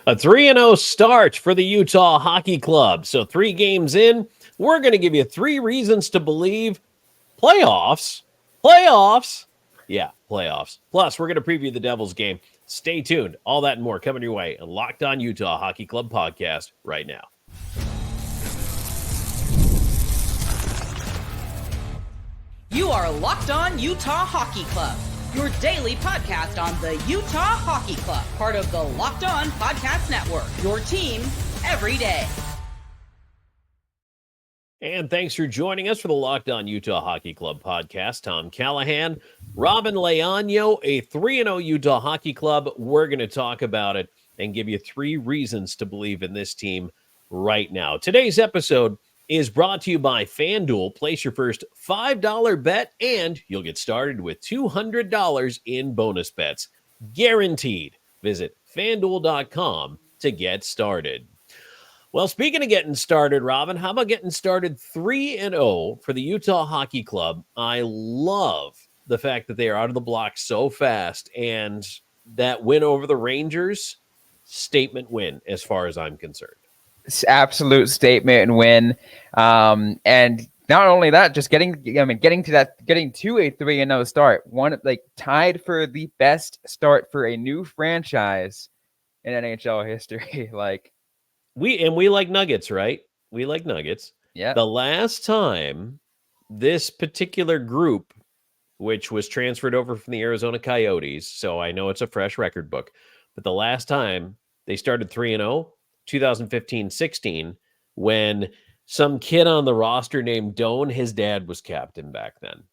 A 3-0 start for the Utah Hockey Club. So 3 games in, we're going to give you 3 reasons to believe playoffs. Playoffs. Yeah, playoffs. Plus, we're going to preview the Devils game. Stay tuned. All that and more coming your way on Locked On Utah Hockey Club podcast right now. You are Locked On Utah Hockey Club, your daily podcast on the Utah Hockey Club, part of the Locked On Podcast Network, your team every day. And thanks for joining us for the Locked On Utah Hockey Club podcast. Tom Callahan, Robyn, Leano, a 3-0 Utah Hockey Club. We're going to talk about it and give you 3 reasons to believe in this team right now. Today's episode is brought to you by FanDuel. Place your first $5 bet and you'll get started with $200 in bonus bets. Guaranteed. Visit FanDuel.com to get started. Well, speaking of getting started, Robyn, how about getting started 3-0 for the Utah Hockey Club? I love the fact that they are out of the block so fast, and that win over the Rangers, statement win as far as I'm concerned. It's absolute statement win. And not only that, just getting to a 3-0 start. Tied for the best start for a new franchise in NHL history. We like Nuggets, right? We like Nuggets. Yeah. The last time this particular group, which was transferred over from the Arizona Coyotes, so I know it's a fresh record book, but the last time they started 3-0, 2015-16, when some kid on the roster named Doan, his dad was captain back then.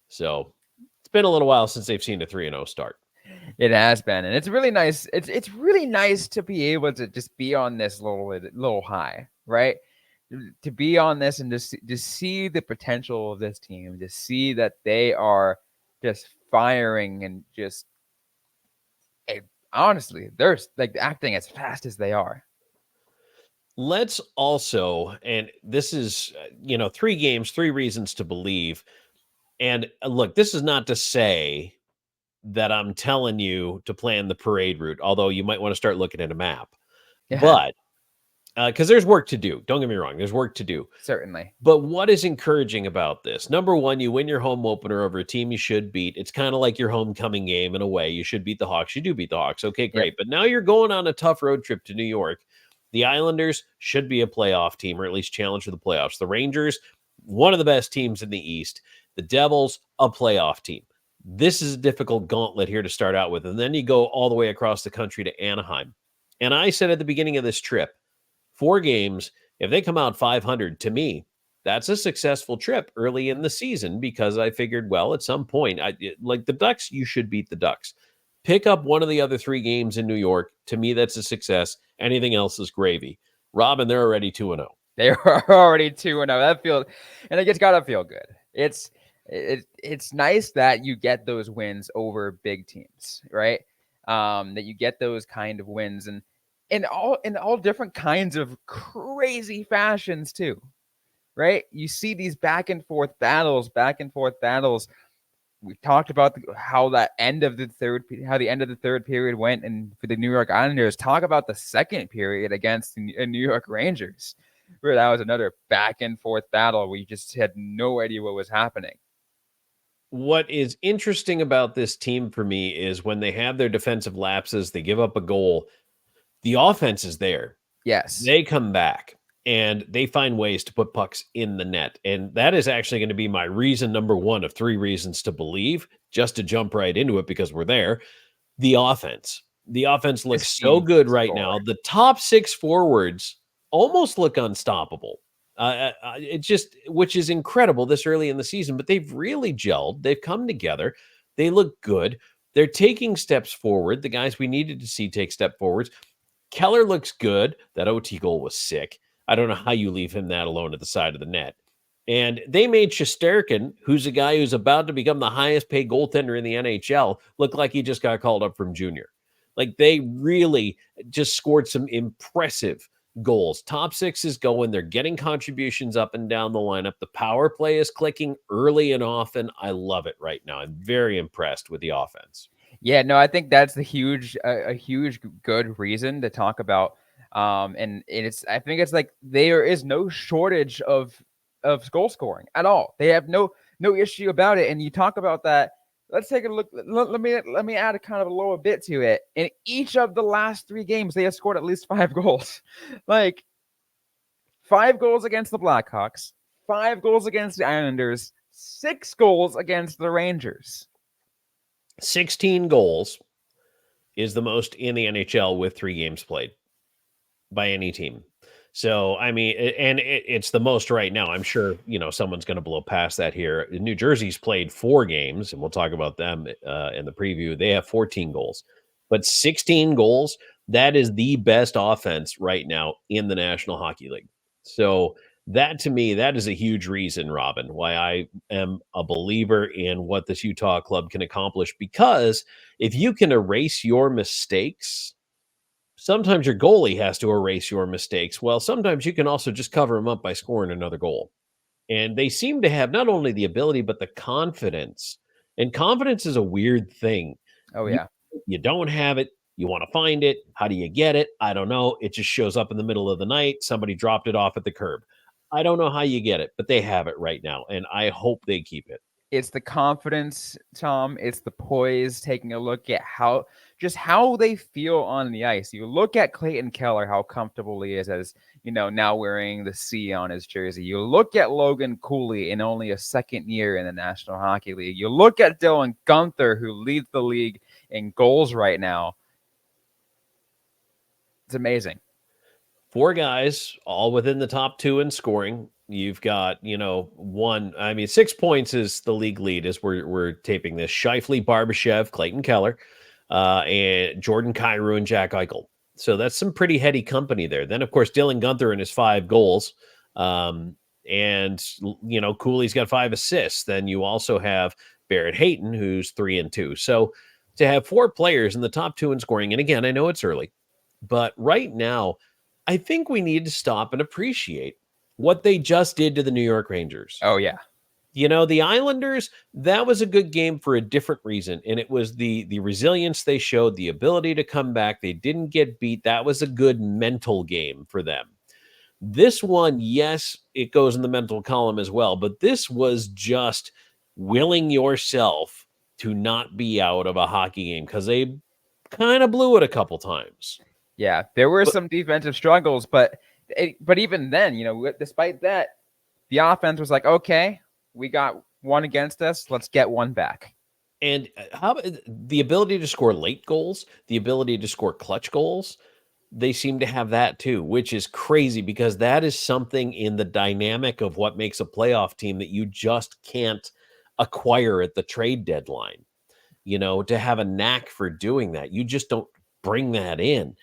So it's been a little while since they've seen a 3-0 start. It has been, and it's really nice. It's really nice to be able to just be on this little high, right? To be on this and to see the potential of this team, to see that they are just firing and just honestly, they're acting as fast as they are. Let's also, and this is 3 games, 3 reasons to believe. And look, this is not to say that I'm telling you to plan the parade route, although you might want to start looking at a map. Yeah. But because there's work to do. Don't get me wrong. There's work to do. Certainly. But what is encouraging about this? Number one, you win your home opener over a team you should beat. It's kind of like your homecoming game in a way. You should beat the Hawks. You do beat the Hawks. Okay, great. Yep. But now you're going on a tough road trip to New York. The Islanders should be a playoff team, or at least challenge for the playoffs. The Rangers, one of the best teams in the East. The Devils, a playoff team. This is a difficult gauntlet here to start out with. And then you go all the way across the country to Anaheim. And I said at the beginning of this trip, 4 games, if they come out 500, to me, that's a successful trip early in the season, because I figured, well, at some point, like the Ducks, you should beat the Ducks. Pick up one of the other 3 games in New York. To me, that's a success. Anything else is gravy. Robyn, they're already 2-0. They're already 2-0. That feels, and it just gotta feel good. It's nice that you get those wins over big teams, right? That you get those kind of wins, and in all different kinds of crazy fashions too, right? You see these back and forth battles. We've talked about how the end of the third period went, and for the New York Islanders, talk about the second period against the New York Rangers, where that was another back and forth battle where you just had no idea what was happening. What is interesting about this team for me is when they have their defensive lapses, they give up a goal, the offense is there. Yes. They come back and they find ways to put pucks in the net. And that is actually going to be my reason number 1 of 3 reasons to believe, just to jump right into it because we're there. The offense. The offense looks so good right now. The top 6 forwards almost look unstoppable. Which is incredible this early in the season, but they've really gelled. They've come together. They look good. They're taking steps forward. The guys we needed to see take step forwards. Keller looks good. That OT goal was sick. I don't know how you leave him that alone at the side of the net. And they made Shesterkin, who's a guy who's about to become the highest paid goaltender in the NHL, look like he just got called up from junior. Like, they really just scored some impressive goals. Top 6 is going. They're getting contributions up and down the lineup. The power play is clicking early and often. I love it right now. I'm very impressed with the offense. Yeah, no, I think that's a huge good reason to talk about. And I think it's like there is no shortage of goal scoring at all. They have no issue about it. And you talk about that. Let's take a look. Let me add a kind of a lower bit to it. In each of the last 3 games, they have scored at least 5 goals. Like 5 goals against the Blackhawks, 5 goals against the Islanders, 6 goals against the Rangers. 16 goals is the most in the NHL with 3 games played by any team. So, I mean, it's the most right now. I'm sure, someone's going to blow past that here. New Jersey's played 4 games, and we'll talk about them in the preview. They have 14 goals, but 16 goals, that is the best offense right now in the National Hockey League. So, that to me, that is a huge reason, Robyn, why I am a believer in what this Utah club can accomplish. Because if you can erase your mistakes, sometimes your goalie has to erase your mistakes. Well, sometimes you can also just cover them up by scoring another goal. And they seem to have not only the ability, but the confidence. And confidence is a weird thing. Oh You, yeah. you don't have it. You want to find it. How do you get it? I don't know. It just shows up in the middle of the night. Somebody dropped it off at the curb. I don't know how you get it, but they have it right now. And I hope they keep it. It's the confidence, Tom. It's the poise, taking a look at how they feel on the ice. You look at Clayton Keller, how comfortable he is as, now wearing the C on his jersey. You look at Logan Cooley in only a second year in the National Hockey League. You look at Dylan Guenther, who leads the league in goals right now. It's amazing. 4 guys, all within the top 2 in scoring. You've got, 6 points is the league lead as we're taping this. Scheifele, Barbashev, Clayton Keller, and Jordan Kyrou and Jack Eichel. So that's some pretty heady company there. Then, of course, Dylan Guenther and his 5 goals. And, Cooley's got 5 assists. Then you also have Barrett Hayton, who's 3 and 2. So to have 4 players in the top 2 in scoring, and again, I know it's early, but right now, I think we need to stop and appreciate what they just did to the New York Rangers. Oh, yeah. The Islanders, that was a good game for a different reason. And it was the resilience they showed, the ability to come back. They didn't get beat. That was a good mental game for them. This one, yes, it goes in the mental column as well. But this was just willing yourself to not be out of a hockey game because they kind of blew it a couple times. Yeah, there were some defensive struggles, but even then, despite that, the offense was like, okay, we got 1 against us. Let's get 1 back. And how the ability to score late goals, the ability to score clutch goals, they seem to have that too, which is crazy because that is something in the dynamic of what makes a playoff team that you just can't acquire at the trade deadline. To have a knack for doing that, you just don't bring that in.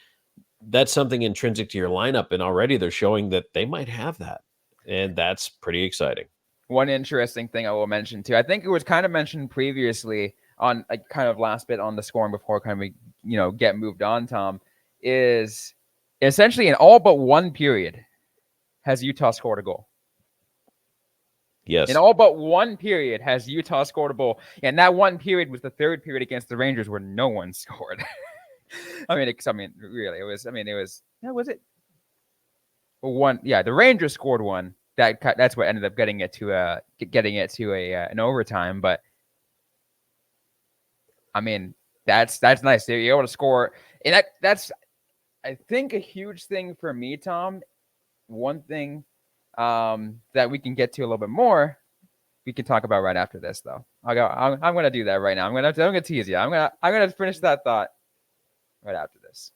That's something intrinsic to your lineup, and already they're showing that they might have that, and that's pretty exciting. One interesting thing I will mention too, I think it was kind of mentioned previously on a kind of last bit on the scoring before kind of get moved on, Tom, is essentially in all but 1 period has Utah scored a goal. Yes. In all but 1 period has Utah scored a goal, and that 1 period was the 3rd period against the Rangers where no one scored. Really, it was. Was it 1? Yeah, the Rangers scored 1. That's what ended up getting it to an overtime. But that's nice. They're able to score, and that's I think a huge thing for me, Tom. One thing that we can get to a little bit more, we can talk about right after this, though. I'm going to do that right now. I'm going to tease you. I'm going to finish that thought right after this.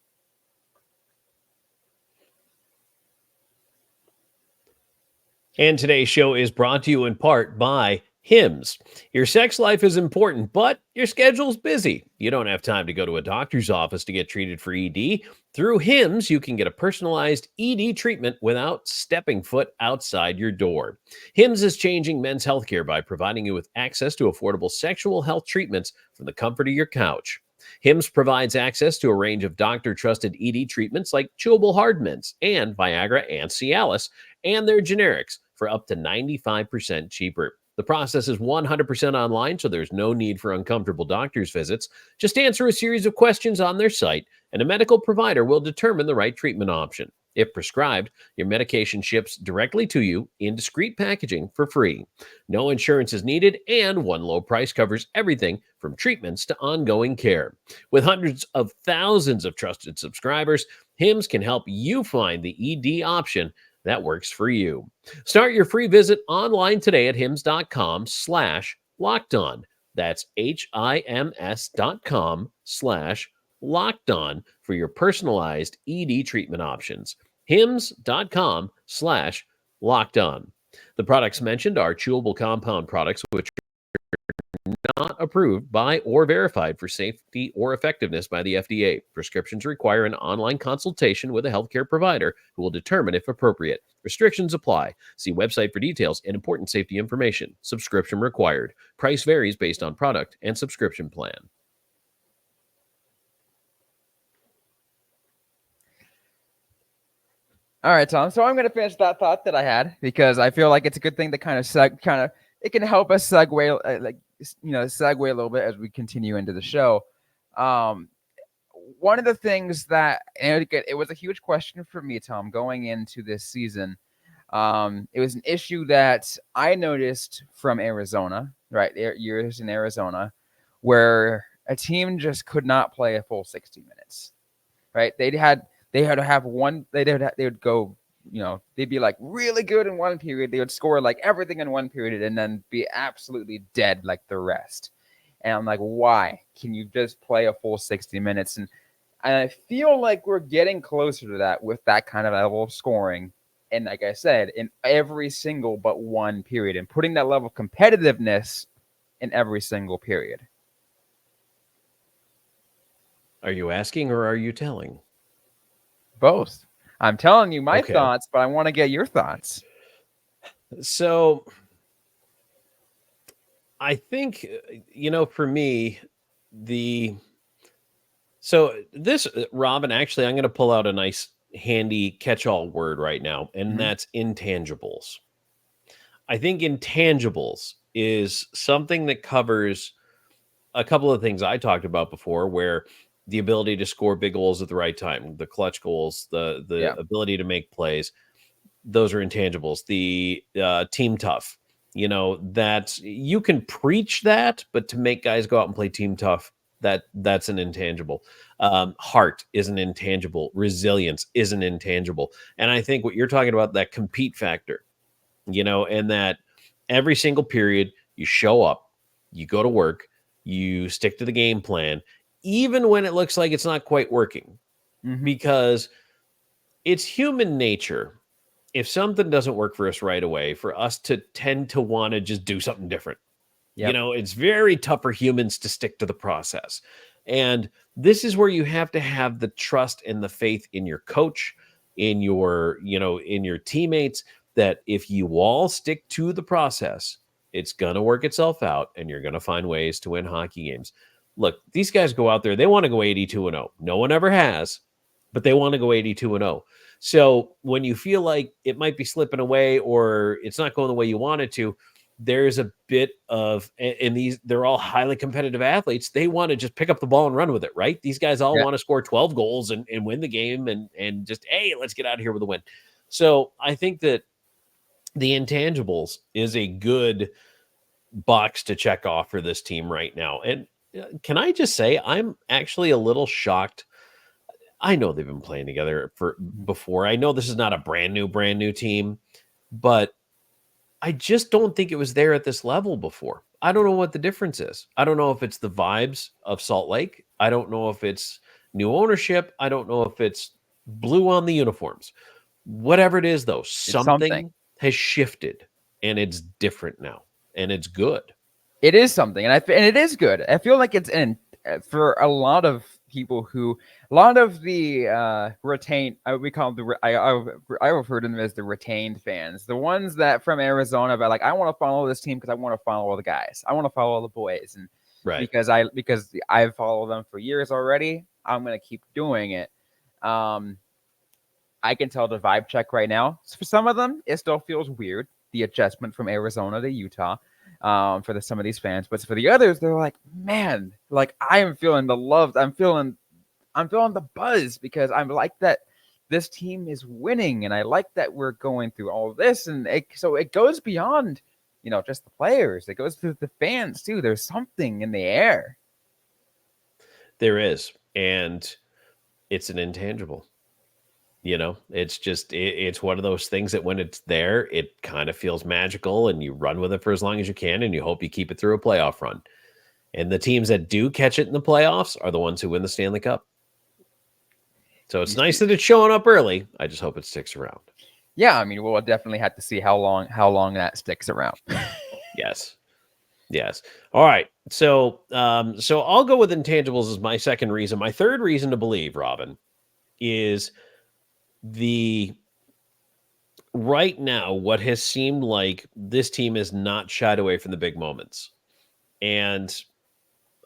And today's show is brought to you in part by Hims. Your sex life is important, but your schedule's busy. You don't have time to go to a doctor's office to get treated for ED. Through Hims, you can get a personalized ED treatment without stepping foot outside your door. Hims is changing men's healthcare by providing you with access to affordable sexual health treatments from the comfort of your couch. Hims provides access to a range of doctor-trusted ED treatments like chewable hard mints and Viagra and Cialis, and their generics for up to 95% cheaper. The process is 100% online, so there's no need for uncomfortable doctor's visits. Just answer a series of questions on their site, and a medical provider will determine the right treatment option. If prescribed, your medication ships directly to you in discreet packaging for free. No insurance is needed, and one low price covers everything from treatments to ongoing care. With hundreds of thousands of trusted subscribers, Hims can help you find the ED option that works for you. Start your free visit online today at hims.com/lockedon. That's HIMS.com/lockedon for your personalized ED treatment options. hims.com/lockedon. The products mentioned are chewable compound products which not approved by or verified for safety or effectiveness by the FDA. Prescriptions require an online consultation with a healthcare provider who will determine if appropriate. Restrictions apply. See website for details and important safety information. Subscription required. Price varies based on product and subscription plan. All right, Tom. So I'm going to finish that thought that I had because I feel like it's a good thing to kind of it can help us segue segue a little bit as we continue into the show. One of the things that, and it was a huge question for me, Tom, going into this season. It was an issue that I noticed from Arizona, right? Years in Arizona, where a team just could not play a full 60 minutes, right? They had to have one. They would go, they'd be like really good in one period. They would score like everything in one period and then be absolutely dead like the rest. And I'm like, why? Can you just play a full 60 minutes? And I feel like we're getting closer to that with that kind of level of scoring. And like I said, in every single but one period, and putting that level of competitiveness in every single period. Are you asking or are you telling? Both. I'm telling you my thoughts, but I want to get your thoughts. So I think, for me, Robyn, actually, I'm going to pull out a nice handy catch-all word right now, and that's intangibles. I think intangibles is something that covers a couple of things I talked about before, where the ability to score big goals at the right time, the clutch goals, the ability to make plays, those are intangibles. The team tough, that you can preach that, but to make guys go out and play team tough, that's an intangible. Heart is an intangible. Resilience is an intangible. And I think what you're talking about, that compete factor, and that every single period you show up, you go to work, you stick to the game plan, even when it looks like it's not quite working, because it's human nature. If something doesn't work for us right away, for us to tend to want to just do something different. Yep. It's very tough for humans to stick to the process. And this is where you have to have the trust and the faith in your coach, in your teammates, that if you all stick to the process, it's going to work itself out and you're going to find ways to win hockey games. Look, these guys go out there, they want to go 82-0. No one ever has, but they want to go 82-0. So when you feel like it might be slipping away or it's not going the way you want it to, there's a bit of, and they're all highly competitive athletes. They want to just pick up the ball and run with it, right? These guys all want to score 12 goals and win the game and just, hey, let's get out of here with a win. So I think that the intangibles is a good box to check off for this team right now. And can I just say, I'm actually a little shocked. I know they've been playing together before. I know this is not a brand new team, but I just don't think it was there at this level before. I don't know what the difference is. I don't know if it's the vibes of Salt Lake. I don't know if it's new ownership. I don't know if it's blue on the uniforms. Whatever it is, though, something has shifted, and it's different now, and it's good. It is something, and it is good. I feel like it's for a lot of people a lot of the retained, we call them I refer to them as the retained fans, the ones that from Arizona, but like, I want to follow this team because I want to follow the guys, I want to follow the boys, and because I've followed them for years already, I'm going to keep doing it. I can tell the vibe check right now. For some of them, it still feels weird, the adjustment from Arizona to Utah. for some of these fans. But for the others, they're like, man, like I am feeling the love. I'm feeling the buzz because I'm like that this team is winning, and I like that we're going through all this, and so it goes beyond, just the players. It goes to the fans too. There's something in the air. There is, and it's an intangible. It's just it's one of those things that when it's there, it kind of feels magical, and you run with it for as long as you can, and you hope you keep it through a playoff run. And the teams that do catch it in the playoffs are the ones who win the Stanley Cup. So it's nice that it's showing up early. I just hope it sticks around. Yeah, I mean, we'll definitely have to see how long that sticks around. Yes. All right. So I'll go with intangibles as my second reason. My third reason to believe, Robyn, is right now what has seemed like this team is not shied away from the big moments. And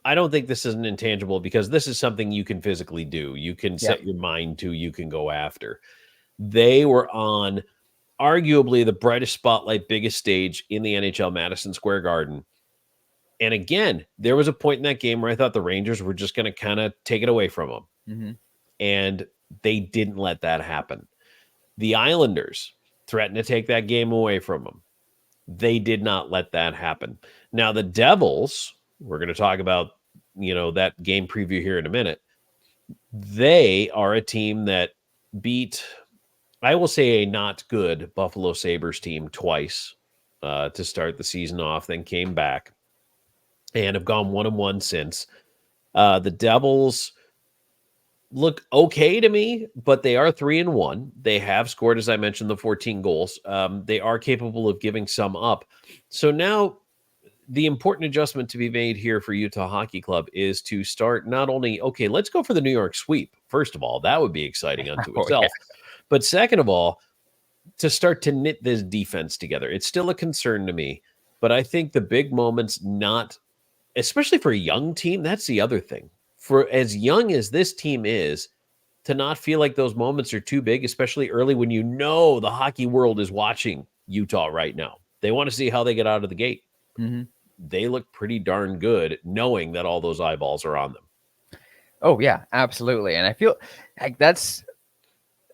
I don't think this is an intangible because this is something you can physically do. You can set your mind to, you can go after. They were on arguably the brightest spotlight, biggest stage in the NHL, Madison Square Garden. And again, there was a point in that game where I thought the Rangers were just going to kind of take it away from them. Mm-hmm. And they didn't let that happen. The Islanders threatened to take that game away from them. They did not let that happen. Now, the Devils, we're going to talk about, that game preview here in a minute. They are a team that beat, I will say, a not good Buffalo Sabres team twice to start the season off, then came back and have gone 1-1 since. The Devils look okay to me, but they are 3-1. They have scored, as I mentioned, the 14 goals. They are capable of giving some up. So now the important adjustment to be made here for Utah Hockey Club is to start not only, okay, let's go for the New York sweep. First of all, that would be exciting unto itself. Yeah. But second of all, to start to knit this defense together. It's still a concern to me, but I think the big moments, not, especially for a young team, that's the other thing. For as young as this team is, to not feel like those moments are too big, especially early when the hockey world is watching Utah right now. They want to see how they get out of the gate. Mm-hmm. They look pretty darn good knowing that all those eyeballs are on them. Oh, yeah, absolutely. And I feel like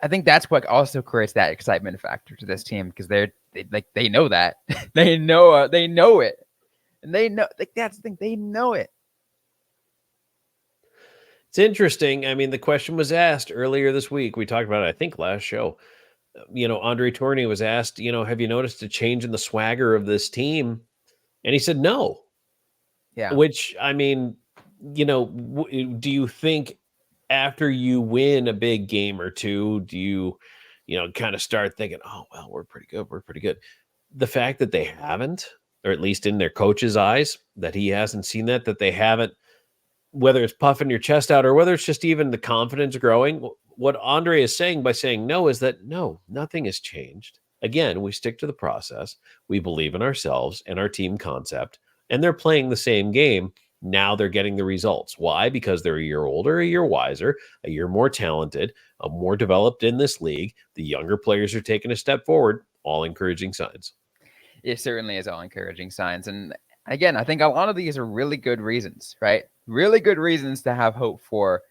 I think that's what also creates that excitement factor to this team because they know that. they know it. And they know, like, that's the thing, they know it. It's interesting. I mean, the question was asked earlier this week. We talked about it, I think, last show. Andre Tourigny was asked, have you noticed a change in the swagger of this team? And he said no. Yeah. Which, I mean, do you think after you win a big game or two, do you kind of start thinking, oh, well, we're pretty good. The fact that they haven't, or at least in their coach's eyes, that he hasn't seen that they haven't, whether it's puffing your chest out or whether it's just even the confidence growing, what Andre is saying by saying no is that no, nothing has changed. Again, we stick to the process. We believe in ourselves and our team concept, and they're playing the same game. Now they're getting the results. Why? Because they're a year older, a year wiser, a year more talented, more developed in this league. The younger players are taking a step forward. All encouraging signs. It certainly is all encouraging signs. And again, I think a lot of these are really good reasons, right? Really good reasons to have hope for,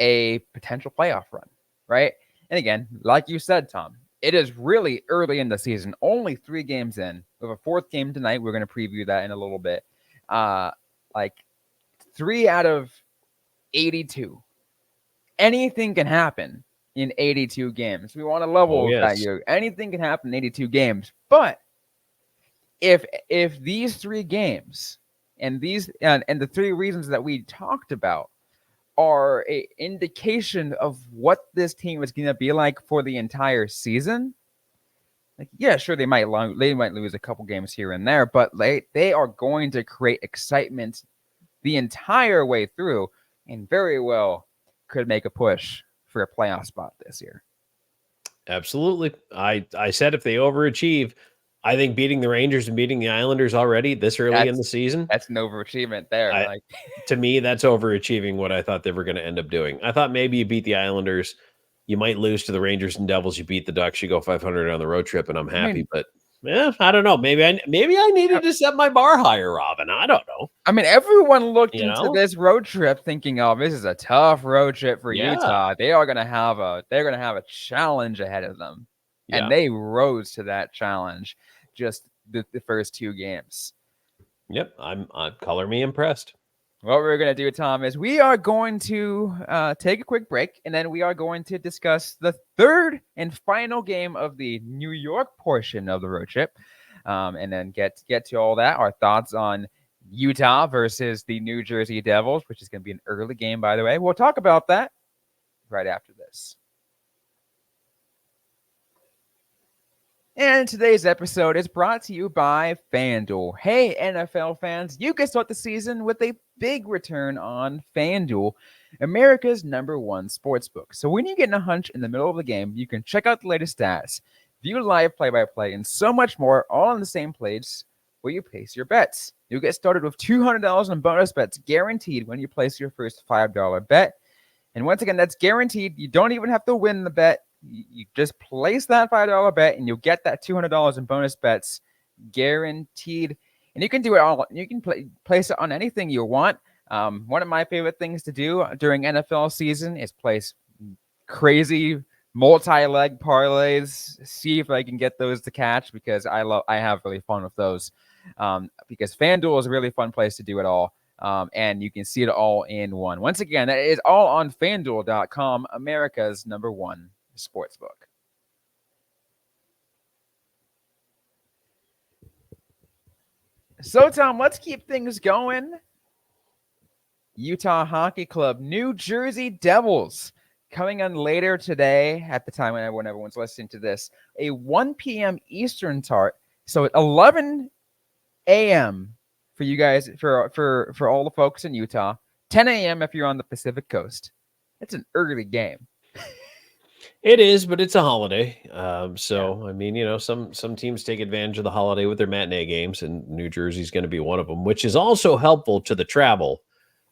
a potential playoff run, right? And again, like you said, Tom, it is really early in the season, only 3 games in. We have a 4th game tonight. We're going to preview that in a little bit. 3 out of 82. Anything can happen in 82 games. We want to level that year. Anything can happen in 82 games. But if these 3 games and and the 3 reasons that we talked about are an indication of what this team is going to be like for the entire season, yeah, sure, they might lose a couple games here and there, but they are going to create excitement the entire way through and very well could make a push for a playoff spot this year. Absolutely. I said if they overachieve, I think beating the Rangers and beating the Islanders already this early in the season. That's an overachievement there. To me, that's overachieving what I thought they were going to end up doing. I thought maybe you beat the Islanders. You might lose to the Rangers and Devils. You beat the Ducks. You go 500 on the road trip, and I'm happy. But Yeah, I don't know. Maybe I needed to set my bar higher, Robyn. I don't know. I mean, everyone looked You into know? this road trip thinking, "Oh, this is a tough road trip for Yeah. Utah. They're gonna have a challenge ahead of them," and Yeah. they rose to that challenge. Just the first 2 games. Yep. I'm color me impressed. What we're going to do, Tom, is we are going to take a quick break, and then we are going to discuss the third and final game of the New York portion of the road trip, and then get to all that. Our thoughts on Utah versus the New Jersey Devils, which is going to be an early game, by the way. We'll talk about that right after this. And today's episode is brought to you by FanDuel. Hey, NFL fans, you can start the season with a big return on FanDuel, America's #1 sportsbook. So when you get in a hunch in the middle of the game, you can check out the latest stats, view live play-by-play, and so much more, all on the same place where you place your bets. You'll get started with $200 in bonus bets guaranteed when you place your first $5 bet. And once again, that's guaranteed. You don't even have to win the bet. You just place that $5 bet and you'll get that $200 in bonus bets guaranteed. And you can do it all. You can place it on anything you want. One of my favorite things to do during NFL season is place crazy multi-leg parlays. See if I can get those to catch because I have really fun with those. Because FanDuel is a really fun place to do it all. And you can see it all in one. Once again, that is all on FanDuel.com, America's #1 sportsbook. So, Tom, let's keep things going. Utah Hockey Club, New Jersey Devils, coming on later today at the time when everyone's listening to this, a 1 p.m. Eastern start. So at 11 a.m. for you guys, for all the folks in Utah, 10 a.m. if you're on the Pacific Coast. It's an early game. It is, but it's a holiday. I mean, some teams take advantage of the holiday with their matinee games, and New Jersey's going to be one of them, which is also helpful to the travel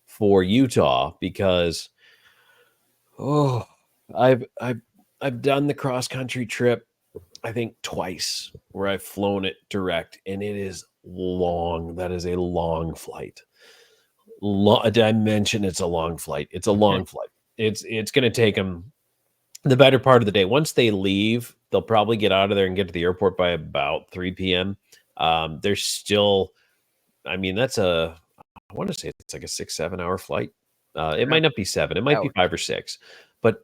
for Utah because, I've done the cross country trip, I think twice, where I've flown it direct, and it is long. That is a long flight. Did I mention it's a long flight? It's a long flight. It's going to take them the better part of the day. Once they leave, they'll probably get out of there and get to the airport by about 3 p.m. There's still, I mean, I want to say it's like a 6-7 hour flight. It might not be 7. It might be 5 or 6. But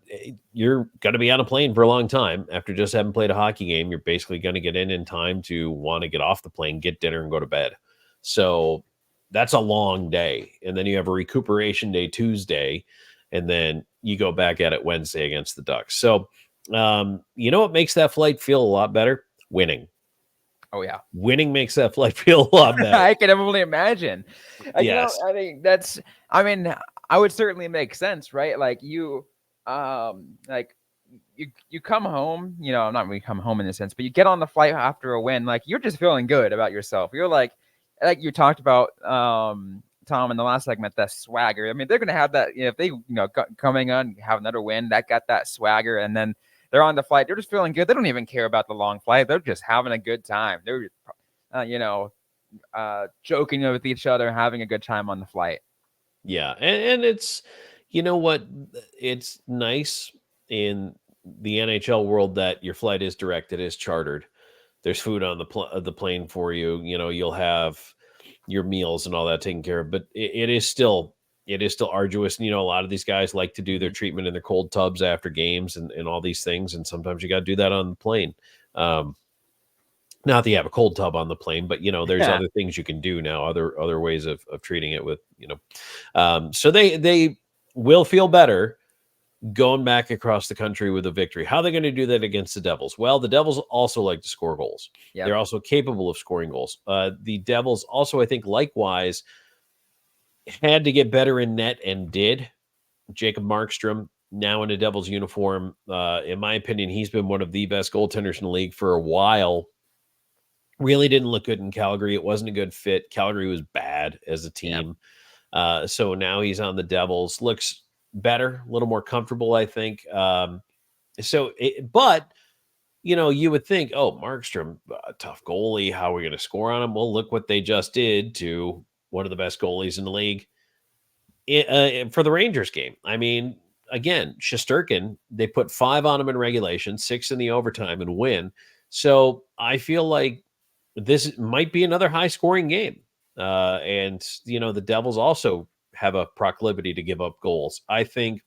you're going to be on a plane for a long time. After just having played a hockey game, you're basically going to get in time to want to get off the plane, get dinner, and go to bed. So that's a long day. And then you have a recuperation day Tuesday, and then you go back at it Wednesday against the Ducks. So, you know what makes that flight feel a lot better? Winning. Oh, yeah. Winning makes that flight feel a lot better. I can only imagine. Yes. I think I would certainly make sense, right? Like you come home, not really come home in a sense, but you get on the flight after a win, like you're just feeling good about yourself. You're like you talked about, Tom, in the last segment, that swagger. I mean, they're going to have that, if they, coming on, have another win, that got that swagger, and then they're on the flight. They're just feeling good. They don't even care about the long flight. They're just having a good time. They're, joking with each other, having a good time on the flight. Yeah. And it's, you know what? It's nice in the NHL world that your flight is direct. It is chartered. There's food on the plane for you. You'll have your meals and all that taken care of, but it is still arduous. And, a lot of these guys like to do their treatment in their cold tubs after games and all these things. And sometimes you got to do that on the plane. Not that you have a cold tub on the plane, but there's other things you can do now, other ways of treating it with, so they will feel better going back across the country with a victory. How are they going to do that against the Devils? Well, the Devils also like to score goals. Yep. They're also capable of scoring goals. The Devils also, I think, likewise, had to get better in net and did. Jacob Markstrom, now in a Devils uniform, in my opinion, he's been one of the best goaltenders in the league for a while. Really didn't look good in Calgary. It wasn't a good fit. Calgary was bad as a team. Yep. So now he's on the Devils. Looks better, a little more comfortable, I think. But you would think, oh, Markstrom, tough goalie. How are we going to score on him? Well, look what they just did to one of the best goalies in the league for the Rangers game. I mean, again, Shesterkin, they put 5 on him in regulation, 6 in the overtime and win. So I feel like this might be another high scoring game. And, the Devils also have a proclivity to give up goals. I think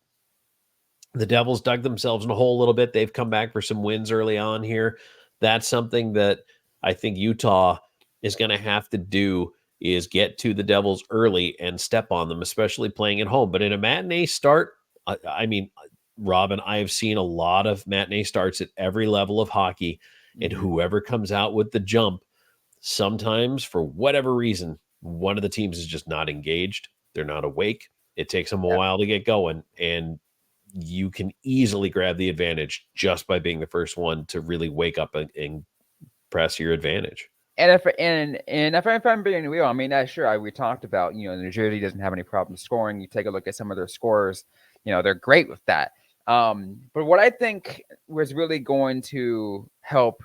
the Devils dug themselves in a hole a little bit. They've come back for some wins early on here. That's something that I think Utah is going to have to do is get to the Devils early and step on them, especially playing at home. But in a matinee start, I mean, Robyn, I have seen a lot of matinee starts at every level of hockey, and whoever comes out with the jump, sometimes for whatever reason, one of the teams is just not engaged. They're not awake. It takes them a while to get going, and you can easily grab the advantage just by being the first one to really wake up and press your advantage. And if I'm being real, I mean, sure, we talked about, New Jersey doesn't have any problem scoring. You take a look at some of their scorers, they're great with that. But what I think was really going to help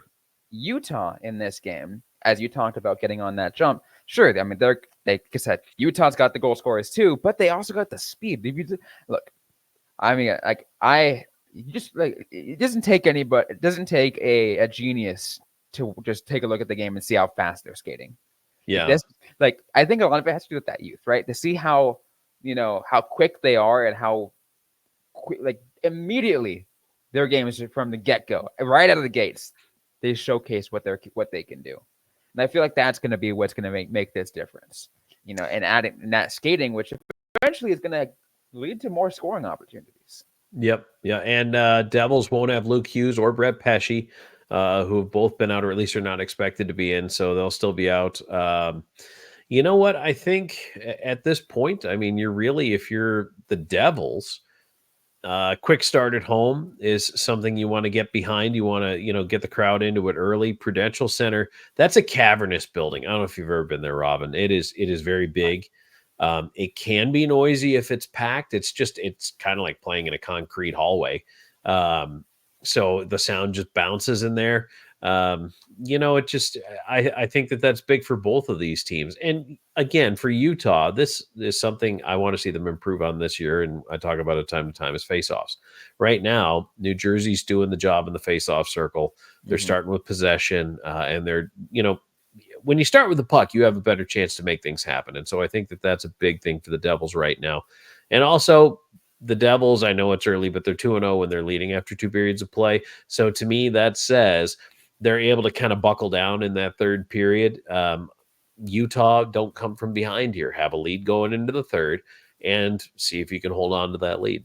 Utah in this game, as you talked about getting on that jump, sure, I mean, like I said, Utah's got the goal scorers too, but they also got the speed. Look, I mean, it doesn't take a genius to just take a look at the game and see how fast they're skating. Yeah. I think a lot of it has to do with that youth, right? To see how quick they are and how quick, immediately their game is from the get-go, right out of the gates. They showcase what they can do. And I feel like that's going to be what's going to make this difference, and adding that skating, which eventually is going to lead to more scoring opportunities. Yep. Yeah. And Devils won't have Luke Hughes or Brett Pesce, who have both been out, or at least are not expected to be in. So they'll still be out. You know what? I think at this point, I mean, if you're the Devils, quick start at home is something you want to get behind. You want to, get the crowd into it early. Prudential Center, that's a cavernous building. I don't know if you've ever been there, Robyn. It is very big. It can be noisy if it's packed. It's kind of like playing in a concrete hallway. So the sound just bounces in there. I think that's big for both of these teams. And again, for Utah, this is something I want to see them improve on this year. And I talk about it time to time, is faceoffs. Right now, New Jersey's doing the job in the faceoff circle. They're starting with possession, and they're, when you start with the puck, you have a better chance to make things happen. And so I think that's a big thing for the Devils right now. And also, the Devils, I know it's early, but they're 2-0 when they're leading after 2 periods of play. So to me, that says they're able to kind of buckle down in that third period. Utah, don't come from behind here. Have a lead going into the third and see if you can hold on to that lead.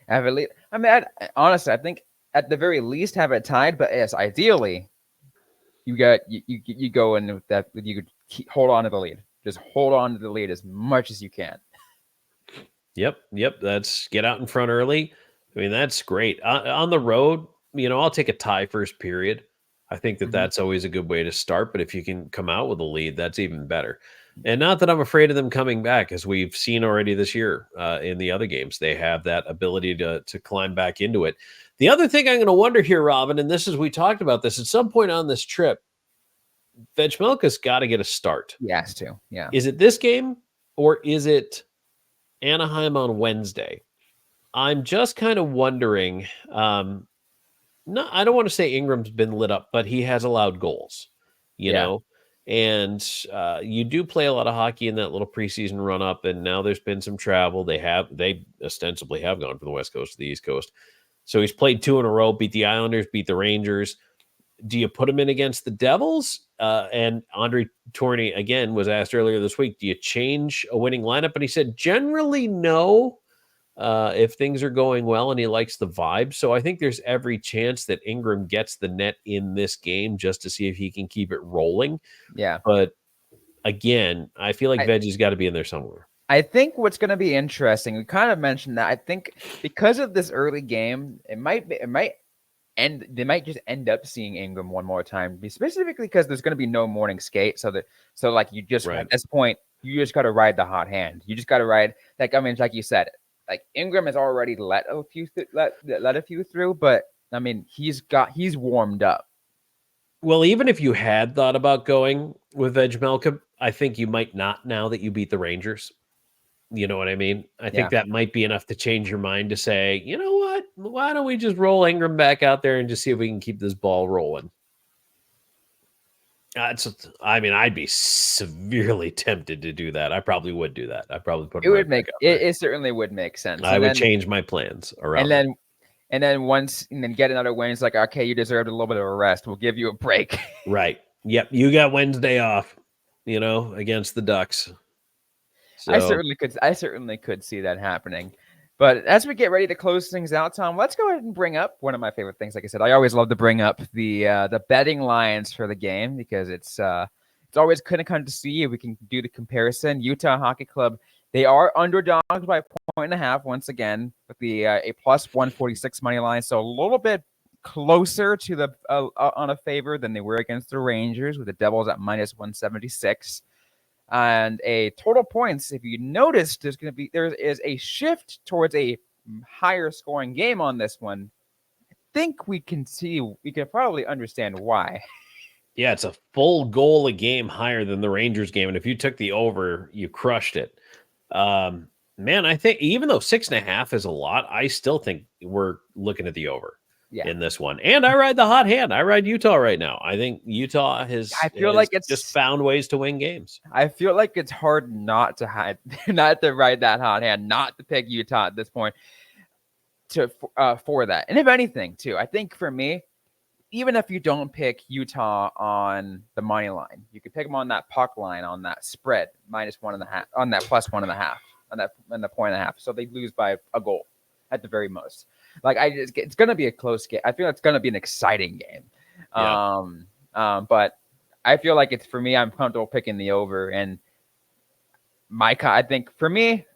Have a lead. I mean, honestly, I think at the very least have it tied, but yes, ideally, you go in with that. You could hold on to the lead. Just hold on to the lead as much as you can. Yep. That's get out in front early. I mean, that's great. On the road, I'll take a tie first period. I think that's always a good way to start. But if you can come out with a lead, that's even better. And not that I'm afraid of them coming back, as we've seen already this year in the other games. They have that ability to climb back into it. The other thing I'm going to wonder here, Robyn, and we talked about this at some point on this trip, Vejmelka's got to get a start. He has to, yeah. Is it this game or is it Anaheim on Wednesday? I'm just kind of wondering. No, I don't want to say Ingram's been lit up, but he has allowed goals, you know, and you do play a lot of hockey in that little preseason run up. And now there's been some travel. They ostensibly have gone from the West Coast to the East Coast. So he's played 2 in a row, beat the Islanders, beat the Rangers. Do you put him in against the Devils? And Andre Tourigny, again, was asked earlier this week, do you change a winning lineup? And he said, generally, no, if things are going well, and he likes the vibe. So I think there's every chance that Ingram gets the net in this game just to see if he can keep it rolling. Yeah. But again, I feel like Veggie's got to be in there somewhere. I think what's going to be interesting, we kind of mentioned that, I think because of this early game, they might just end up seeing Ingram one more time, specifically because there's going to be no morning skate. So you just, at this point, you just got to ride the hot hand. You just got to ride, like you said, like Ingram has already let a few through, but I mean, he's warmed up. Well, even if you had thought about going with Veg Malcolm, I think you might not now that you beat the Rangers. You know what I mean? I think Yeah. that might be enough to change your mind to say, you know what? Why don't we just roll Ingram back out there and just see if we can keep this ball rolling? I mean, I'd be severely tempted to do that. I probably would do that. I'd probably put him right back out there. It certainly would make sense. I would change my plans around and then get another win. It's like, okay, you deserved a little bit of a rest. We'll give you a break. Right. Yep. You got Wednesday off, against the Ducks. So, I certainly could see that happening. But as we get ready to close things out, Tom, let's go ahead and bring up one of my favorite things. Like I said, I always love to bring up the betting lines for the game because it's always kind of come to see if we can do the comparison. Utah Hockey Club, they are underdogs by 1.5 once again with the a plus 146 money line, so a little bit closer to the on a favor than they were against the Rangers with the Devils at minus 176. And a total points, if you notice, there is a shift towards a higher scoring game on this one. I think we can probably understand why. Yeah, it's a full goal a game higher than the Rangers game. And if you took the over, you crushed it. Man, I think even though 6.5 is a lot, I still think we're looking at the over. In this one. And I ride the hot hand. I ride Utah right now. I think Utah has just found ways to win games. I feel like it's hard not to ride that hot hand, not to pick Utah at this point for that. And if anything, too, I think for me, even if you don't pick Utah on the money line, you could pick them on that puck line, on that spread, minus 1.5, on that plus 1.5, on the 1.5. So they lose by a goal at the very most. Like it's going to be a close game. I feel it's going to be an exciting game. Yeah. But I feel like it's for me. I'm comfortable picking the over, and I think for me,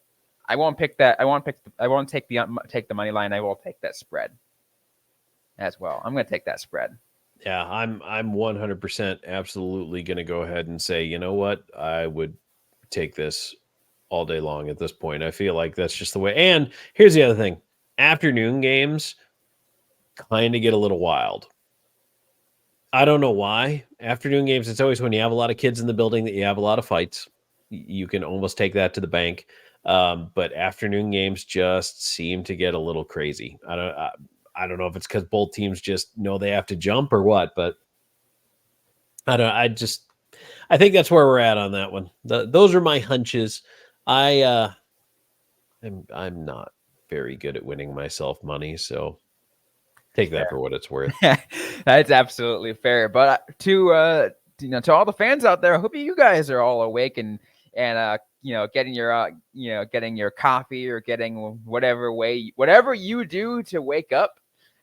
I won't pick that. I won't take the money line. I will take that spread as well. I'm going to take that spread. Yeah, I'm 100% absolutely going to go ahead and say, you know what, I would take this all day long at this point. I feel like that's just the way. And here's the other thing. Afternoon games kind of get a little wild. I don't know why. Afternoon games, it's always when you have a lot of kids in the building that you have a lot of fights. You can almost take that to the bank. But afternoon games just seem to get a little crazy. I don't know if it's because both teams just know they have to jump or what, but I think that's where we're at on that one. Those are my hunches. I'm not very good at winning myself money, so take that for what it's worth. That's absolutely fair. But to all the fans out there, I hope you guys are all awake and getting your coffee or getting whatever you do to wake up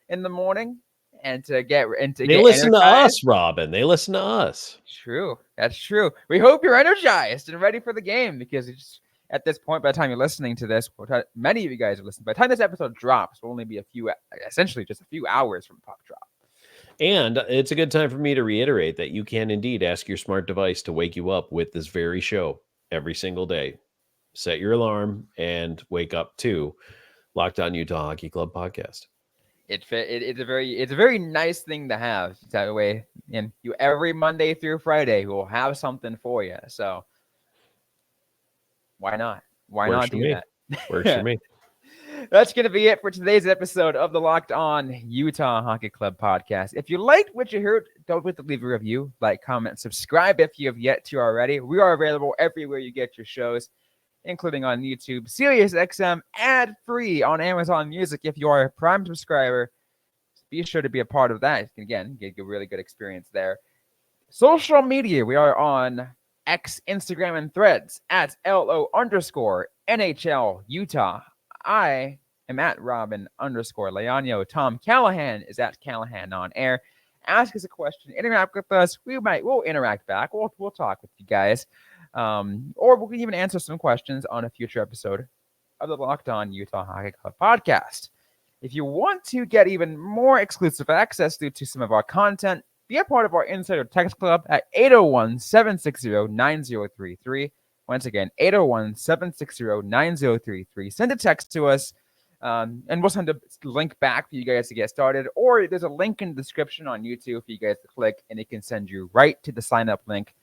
in the morning and to get They listen to us, Robyn. They listen to us. True, that's true. We hope you're energized and ready for the game because it's. At this point, by the time you're listening to this, many of you guys are listening. By the time this episode drops, it'll only be essentially just a few hours from puck drop. And it's a good time for me to reiterate that you can indeed ask your smart device to wake you up with this very show every single day. Set your alarm and wake up to Locked On Utah Hockey Club podcast. It's a very nice thing to have. That way, and you every Monday through Friday will have something for you. So. Why not? Why not do that? Works for me. That's going to be it for today's episode of the Locked On Utah Hockey Club podcast. If you liked what you heard, don't forget to leave a review, like, comment, subscribe if you have yet to already. We are available everywhere you get your shows, including on YouTube, SiriusXM, ad-free on Amazon Music. If you are a Prime subscriber, be sure to be a part of that. Again, get a really good experience there. Social media, we are on X, Instagram, and Threads at LO_NHL Utah. I am at Robyn_Leano. Tom Callahan is at Callahan on air. Ask us a question, interact with us. We'll interact back. We'll talk with you guys. Or we can even answer some questions on a future episode of the Locked On Utah Hockey Club podcast. If you want to get even more exclusive access to some of our content, be a part of our Insider Text Club at 801-760-9033. Once again, 801-760-9033. Send a text to us. And we'll send a link back for you guys to get started, or there's a link in the description on YouTube for you guys to click, and it can send you right to the sign up link.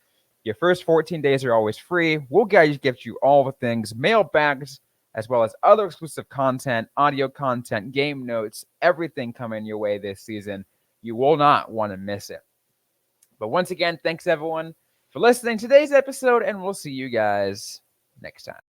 Your first 14 days are always free. We'll get you all the things, mailbags, as well as other exclusive content, audio content, game notes, everything coming your way this season. You will not want to miss it. But once again, thanks everyone for listening to today's episode, and we'll see you guys next time.